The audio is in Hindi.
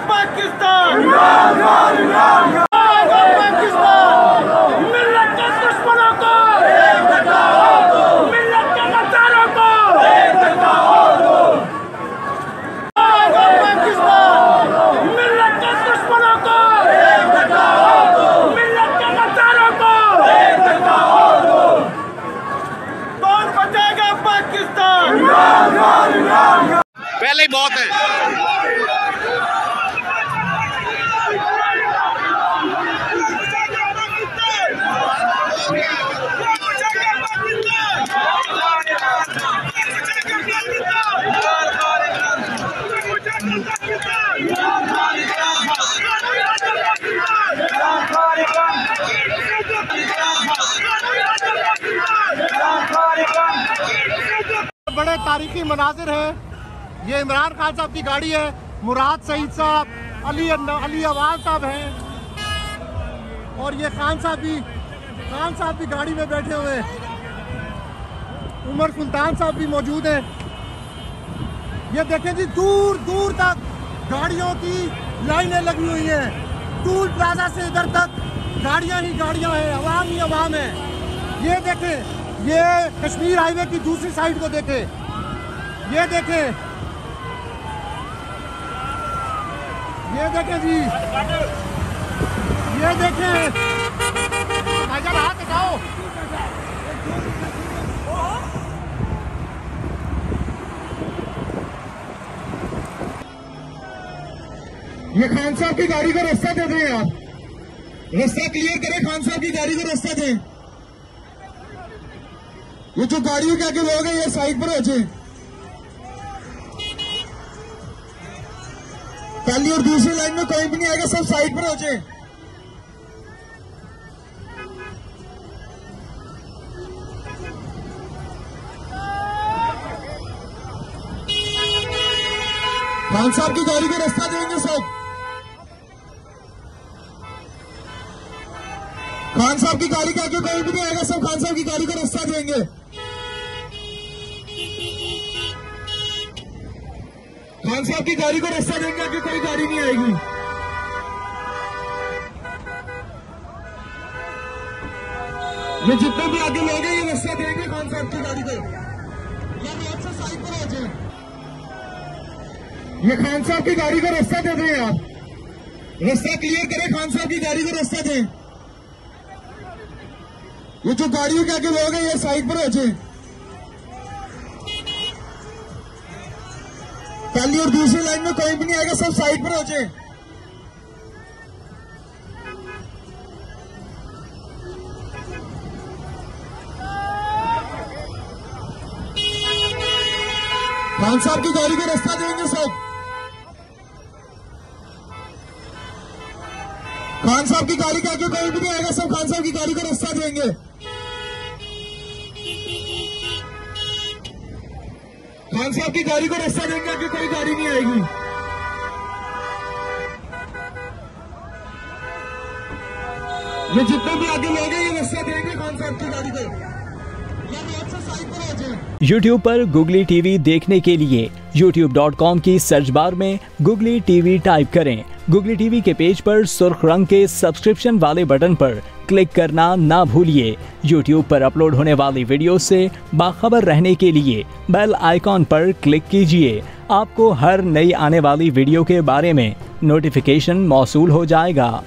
पाकिस्तान, मिल्लत के दुश्मनों को, मिल्लत के गद्दारों को, पाकिस्तान, मिल्लत के दुश्मनों को, मिल्लत के गद्दारों को, कौन बचाएगा पाकिस्तान? पहले ही बहुत है। बड़े तारीखी मनाजिर है। ये इमरान खान साहब की गाड़ी है, मुराद सईद साहब, अली अवान साहब हैं, और ये खान साहब भी गाड़ी में बैठे हुए हैं। उमर सुल्तान साहब भी मौजूद हैं। ये देखें जी, दूर दूर तक गाड़ियों की लाइनें लगी हुई हैं। टूल प्लाजा से इधर तक गाड़ियां ही गाड़ियां हैं, अवाम ही अवाम है। ये देखें, ये कश्मीर हाईवे की दूसरी साइड को देखें, ये देखें जी, ये देखें। भाईजान हाथ हटाओ। ये खान साहब की गाड़ी को रास्ता दे दें आप, रास्ता क्लियर करें, खान साहब की गाड़ी को रास्ता दें। ये जो गाड़ियों के आगे लोग हैं, ये साइड पर हो जाए। पहली और दूसरी लाइन में कोई भी नहीं आएगा, सब साइड पर हो जाए। खान साहब की गाड़ी को रास्ता देंगे सब। खान साहब की गाड़ी के आगे कोई भी नहीं आएगा, सब खान साहब की गाड़ी को रास्ता देंगे। खान साहब की गाड़ी को रास्ता देंगे, आगे कोई गाड़ी नहीं आएगी। ये जितने भी आगे लोग हैं, ये रास्ता देंगे खान साहब की गाड़ी को। ये रोड से साइड पर हो जाए। ये खान साहब की गाड़ी को रास्ता दे दें आप, रास्ता क्लियर करें, खान साहब की गाड़ी को रास्ता दें। ये जो गाड़ियों के आगे लोग हैं, ये साइड पर हो जाए। पहली और दूसरी लाइन में कोई भी नहीं आएगा, सब साइड पर हो जाए। खान साहब की गाड़ी को रास्ता देंगे सब। खान साहब की गाड़ी के आगे कोई भी नहीं आएगा, सब खान साहब की गाड़ी को रास्ता देंगे। खान साहब की गाड़ी को रास्ता देंगे, आगे कोई गाड़ी नहीं आएगी। ये जितने भी आगे लोग हैं, ये रास्ता देंगे खान साहब की गाड़ी को। ये रोड से साइड पर हो जाए। YouTube पर गुगली टीवी देखने के लिए youtube.com की सर्च बार में गुगली टीवी टाइप करें। गुगली टीवी के पेज पर सुर्ख रंग के सब्सक्रिप्शन वाले बटन पर क्लिक करना ना भूलिए। YouTube पर अपलोड होने वाली वीडियो से बाखबर रहने के लिए बेल आइकॉन पर क्लिक कीजिए। आपको हर नई आने वाली वीडियो के बारे में नोटिफिकेशन मौसूल हो जाएगा।